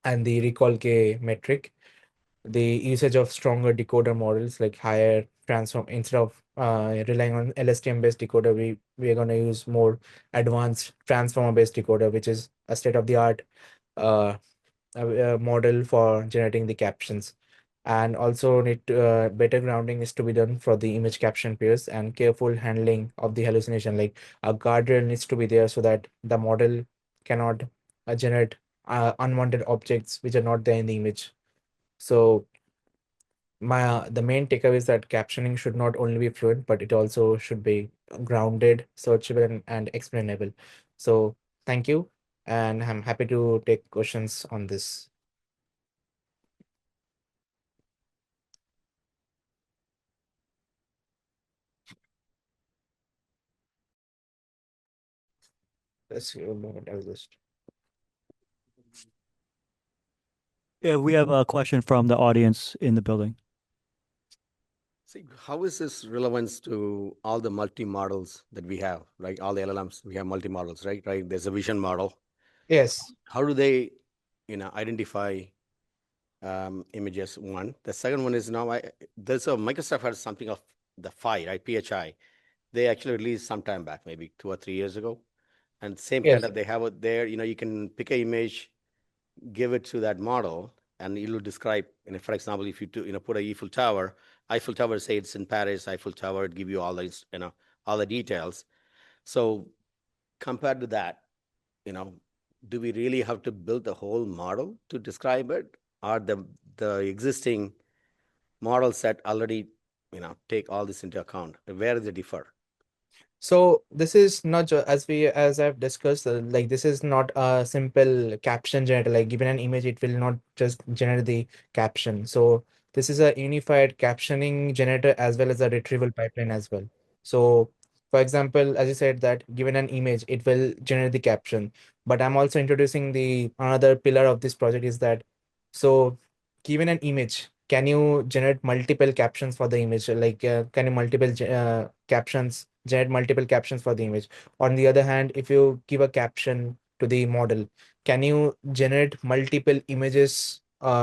and the Recall K metric, the usage of stronger decoder models like higher transform instead of relying on LSTM based decoder, we are going to use more advanced transformer based decoder, which is a state of the art uh, model for generating the captions. And also need better grounding is to be done for the image caption pairs and careful handling of the hallucination, like a guardrail needs to be there so that the model cannot generate unwanted objects which are not there in the image. So the main takeaway is that captioning should not only be fluent, but it also should be grounded, searchable, and explainable. So thank you, and I'm happy to take questions on this. Let's see a moment. I'll just. Yeah, we have a question from the audience in the building. See, how is this relevance to all the multi-models that we have, right? All the LLMs, we have multi-models, right? Right. There's a vision model. Yes. How do they, identify images? One. The second one is now there's a Microsoft has something of the phi, right? PHI. They actually released some time back, maybe 2 or 3 years ago. And same kind Yes. of they have it there. You can pick an image, give it to that model, and it'll describe, for example, if you do, put a Eiffel Tower, say it's in Paris, Eiffel Tower, it give you all the, all the details. So compared to that, you know, do we really have to build the whole model to describe it? Or the existing model set already, take all this into account? Where does it differ? So this is not as I've discussed, like this is not a simple caption generator. Like given an image, it will not just generate the caption. So this is a unified captioning generator as well as a retrieval pipeline as well. So for example, as you said that given an image, it will generate the caption. But I'm also introducing the another pillar of this project is that so given an image, can you generate multiple captions for the image? Like can you captions generate multiple captions for the image? On the other hand, if you give a caption to the model, can you generate multiple images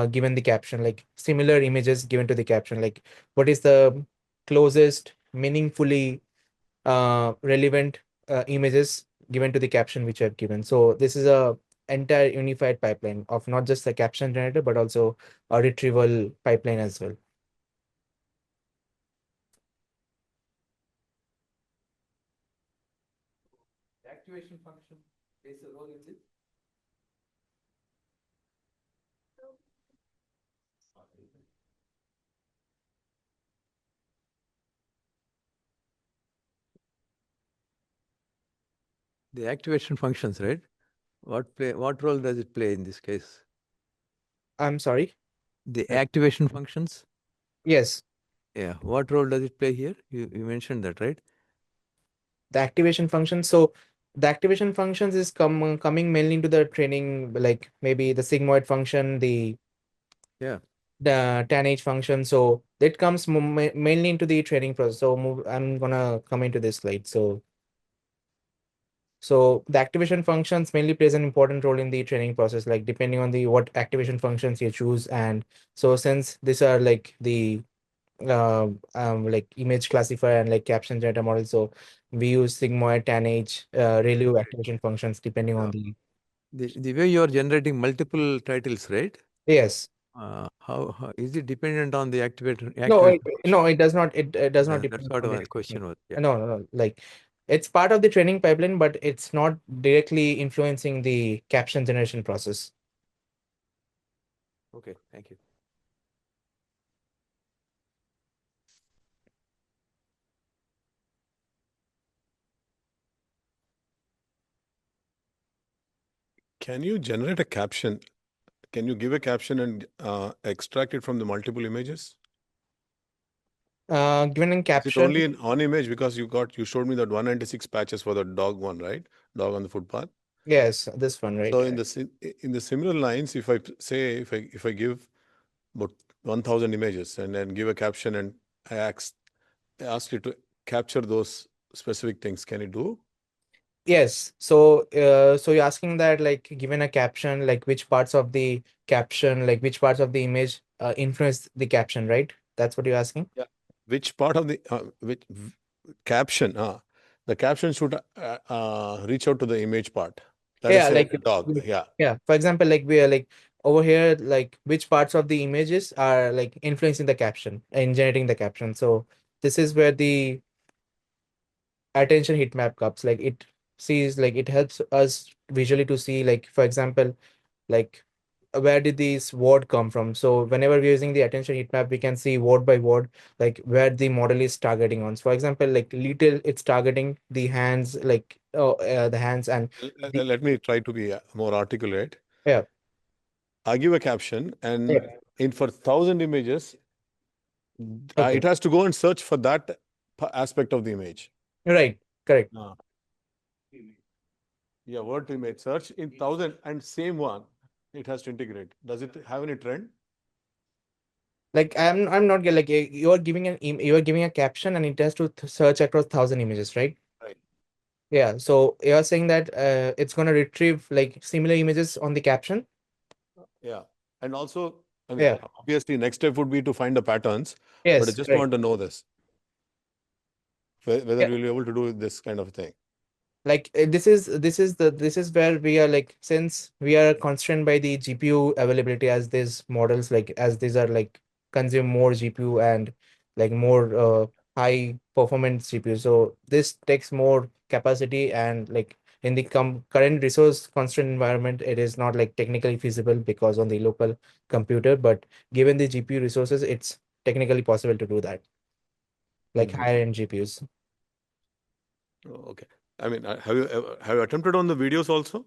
given the caption, like similar images given to the caption? Like what is the closest meaningfully relevant images given to the caption which I've given? So this is a entire unified pipeline of not just the caption generator but also a retrieval pipeline as well. The activation function plays a role in this. The activation functions, right? What role does it play in this case? I'm sorry. The activation functions? Yes, Yeah. What role does it play here? You mentioned that, right? the activation function. So the activation functions is coming mainly into the training, like maybe the sigmoid function, Yeah. the tanh function. So it comes mainly into the training process. So I'm gonna come into this slide. So the activation functions mainly plays an important role in the training process, like depending on the what activation functions you choose. And so since these are like the like image classifier and like caption generator model, so we use sigmoid, tanh, ReLU activation functions depending on Yeah. the. The way you are generating multiple titles, right? Yes. How is it dependent on the No, activation function? no, it does not. It does not That's depend what on the my activation. question was. Yeah. No, no, no. Like it's part of the training pipeline, but it's not directly influencing the caption generation process. Okay. Thank you. Can you generate a caption? Can you give a caption and extract it from the multiple images? Given in Is it caption, only in on image because you showed me that 196 patches for the dog one, right? Dog on the footpath. yes, this one, right? So in the similar lines, if I say if I give about 1,000 images and then give a caption and I ask you to capture those specific things, can it do? Yes. So you're asking that like given a caption, like which parts of the caption, like which parts of the image influence the caption, right? That's what you're asking? Yeah. Which part of the caption? The caption should reach out to the image part. Let us Yeah, say like the dog. Yeah. yeah. For example, like we are like over here, like which parts of the images are like influencing the caption and generating the caption. So this is where the attention heat map comes. Like it sees, like it helps us visually to see, like for example, like where did this word come from. So whenever we're using the attention heat map, we can see word by word, like where the model is targeting on. So for example, like little, it's targeting the hands, like the hands and the, Let me try to be more articulate. yeah, I give a caption, and yeah, in for 1,000 images, okay, it has to go and search for that aspect of the image. right, correct. Yeah, word to image search in 1,000 and same one, it has to integrate. Does it have any trend? Like I'm not like you're giving you're giving a caption and it has to search across 1,000 images, right? Right. Yeah. So you're saying that it's gonna retrieve like similar images on the caption. Yeah. And also, I mean, Yeah. obviously, next step would be to find the patterns, but I Yes. just Right. want to know this, whether Yeah. we'll be able to do this kind of thing. Like this is where we are, like, since we are constrained by the GPU availability, as these models, like as these are like consume more GPU and like more high performance GPU, so this takes more capacity, and like in the current resource constrained environment, it is not like technically feasible because on the local computer, but given the GPU resources, it's technically possible to do that, like Mhm. higher end GPUs. Oh, okay. I mean, have you attempted on the videos also,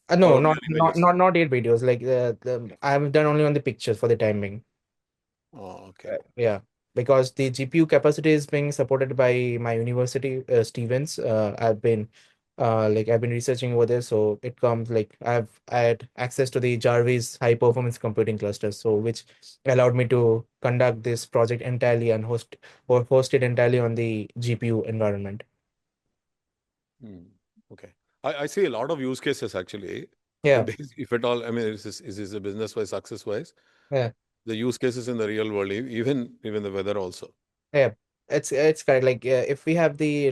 or No, only on images? not yet videos. Like I have done only on the pictures for the time being. Oh, okay. Yeah, because the GPU capacity is being supported by my university, Stevens. I've been researching over there, so it comes like I had access to the Jarvis high performance computing clusters, so which allowed me to conduct this project entirely and host it entirely on the GPU environment. Hmm. Okay. I see a lot of use cases actually. Yeah, If at all, I mean, is a business wise, success wise, yeah. the use cases in the real world, even the weather also. Yeah, it's correct. Like if we have the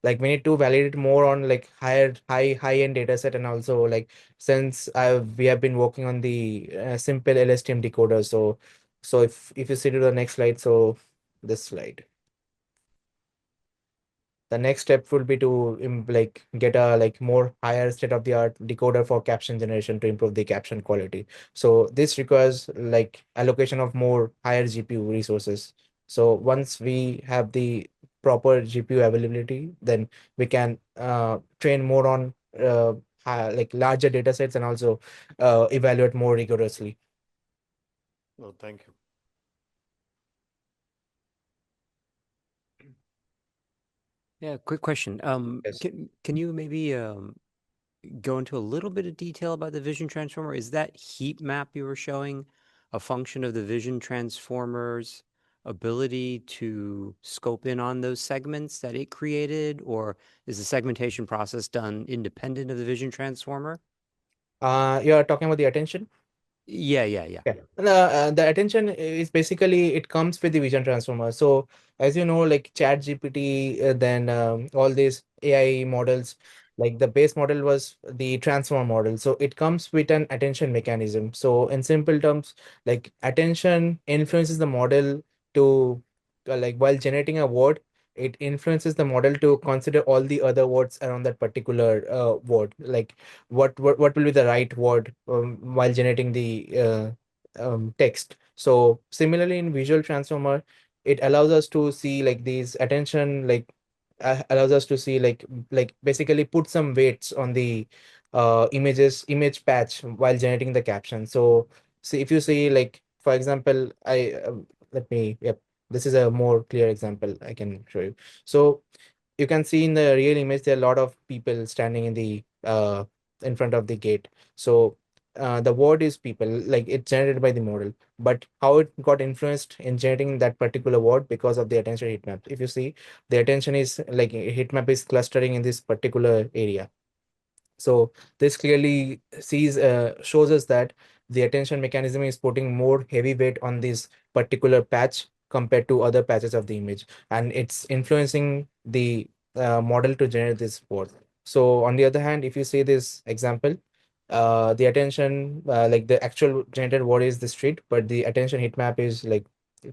like we need to validate more on like high end data set, and also like since we have been working on the simple LSTM decoder. So if you see to the next slide, so this slide. The next step would be to like get a like more higher state of the art decoder for caption generation to improve the caption quality. So this requires like allocation of more higher GPU resources. So once we have the proper GPU availability, then we can train more on like larger data sets, and also evaluate more rigorously. Oh, thank you. Yeah, quick question. Yes. Can you maybe go into a little bit of detail about the vision transformer? Is that heat map you were showing a function of the vision transformer's ability to scope in on those segments that it created, or is the segmentation process done independent of the vision transformer? You're talking about the attention? Yeah. Yeah. The attention is basically it comes with the vision transformer. So as you know, like Chat GPT, then all these AI models, like the base model was the transformer model. So it comes with an attention mechanism. So in simple terms, like attention influences the model to like while generating a word, it influences the model to consider all the other words around that particular word. Like what will be the right word while generating the text. So similarly in visual transformer, it allows us to see like these attention, like allows us to see like basically put some weights on the image patch while generating the caption. So see, if you see, like for example, let me, yep, this is a more clear example I can show you. So you can see in the real image there are a lot of people standing in front of the gate. So the word is people, like it's generated by the model, but how it got influenced in generating that particular word because of the attention heat map. If you see, the attention is like heat map is clustering in this particular area. So this clearly shows us that the attention mechanism is putting more heavy weight on this particular patch compared to other patches of the image, and it's influencing the model to generate this word. So on the other hand, if you see this example, the attention, like the actual generated word is the street, but the attention heat map is like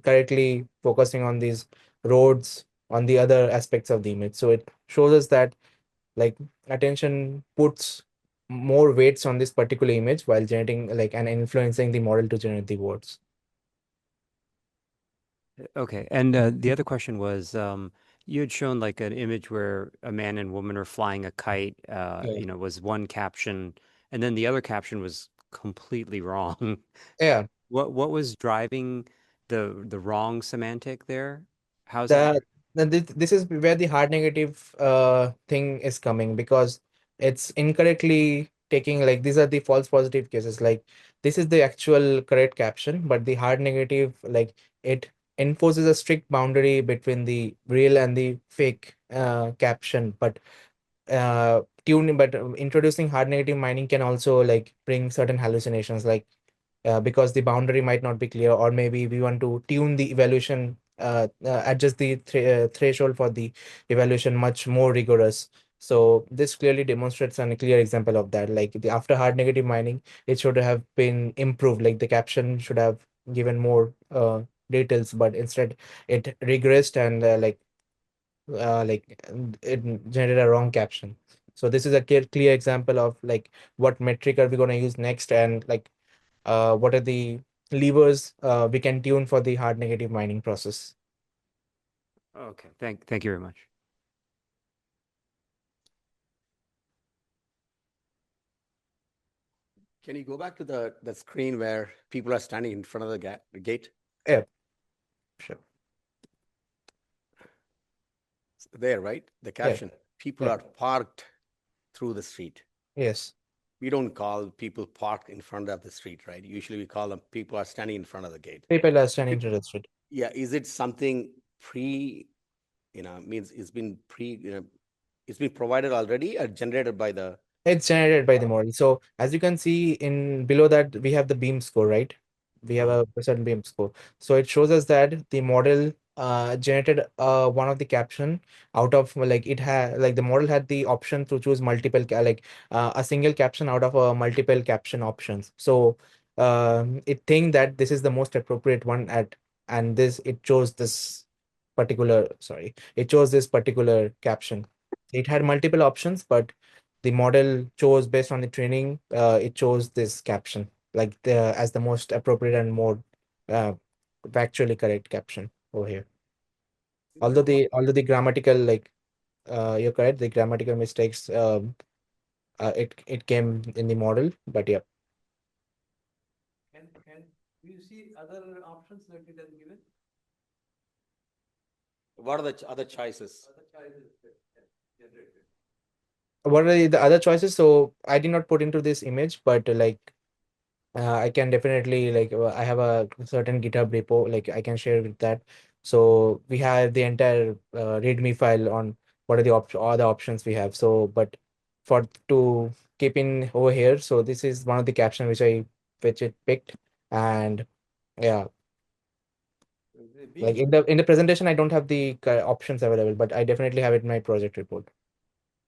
correctly focusing on these roads on the other aspects of the image. So it shows us that like attention puts more weights on this particular image while generating like and influencing the model to generate the words. Okay, and the other question was, you had shown like an image where a man and woman are flying a kite. Yeah. Was one caption, and then the other caption was completely wrong. Yeah. What was driving the wrong semantic there? How's it? The, this is where the hard negative thing is coming, because it's incorrectly taking, like, these are the false positive cases. Like, this is the actual correct caption, but the hard negative, like, it enforces a strict boundary between the real and the fake caption. But introducing hard negative mining can also like bring certain hallucinations, like because the boundary might not be clear, or maybe we want to tune the evaluation, adjust the threshold for the evaluation much more rigorous. So this clearly demonstrates a clear example of that. Like, the after hard negative mining, it should have been improved. Like, the caption should have given more details, but instead it regressed and it generated a wrong caption. So this is a clear example of like what metric are we going to use next, and like what are the levers we can tune for the hard negative mining process. Okay, thank you very much. Can you go back to the screen where people are standing in front of the gate? Yeah, sure. There, right? The caption. People Yeah. are parked through the street. Yes. We don't call people parked in front of the street, right? Usually we call them people are standing in front of the gate. People are standing to the street. Yeah. Is it something means it's been provided already or generated by the It's generated by the model. So as you can see in below that, we have the beam score, right? We have a certain beam score. So it shows us that the model generated one of the caption out of, like, it had, like, the model had the option to choose multiple a single caption out of multiple caption options. So it think that this is the most appropriate one and this it chose this it chose this particular caption. It had multiple options, but the model chose based on the training, it chose this caption like as the most appropriate and more uh, factually correct caption over here. Although the grammatical, like, you're correct, the grammatical mistakes, it came in the model, but yeah. Can do you see other options that it has given? what are the other choices? Other choices generated. What are the other choices? So I did not put into this image, but I can definitely, like, I have a certain GitHub repo, like I can share with that. So we have the entire README file on what are the all the options we have. So, but for to keep in over here, so this is one of the caption which it picked, and yeah, like in the presentation, I don't have the options available, but I definitely have it in my project report.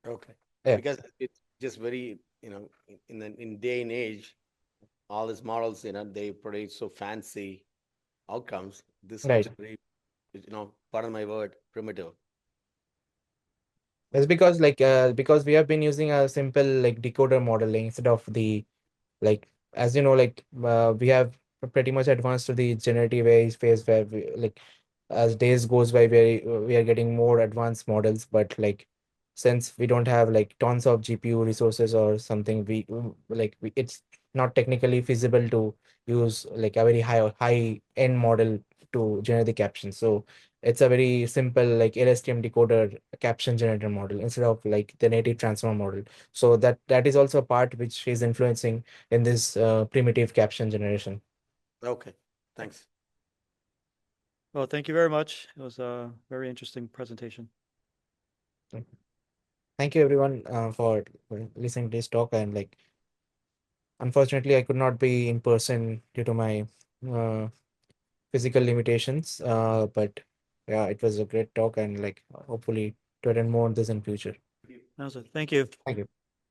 Okay. Yeah. Because it's just very, in day and age, all these models, they produce so fancy outcomes. This Right. looks very, pardon my word, primitive. It's because we have been using a simple like decoder modeling instead of the, like, as you know, like we have pretty much advanced to the generative AI phase where we, like, as days goes by, we are getting more advanced models, but like since we don't have like tons of GPU resources or something, it's not technically feasible to use like a very high end model to generate the captions. So it's a very simple like LSTM decoder caption generator model instead of like the native transformer model. So that is also a part which is influencing in this primitive caption generation. Okay, thanks. Well, thank you very much. It was a very interesting presentation. Thank you everyone for listening to this talk, and like unfortunately I could not be in person due to my uh, physical limitations, but yeah, it was a great talk, and like hopefully to attend more on this in future. That was it. Thank you. Thank you.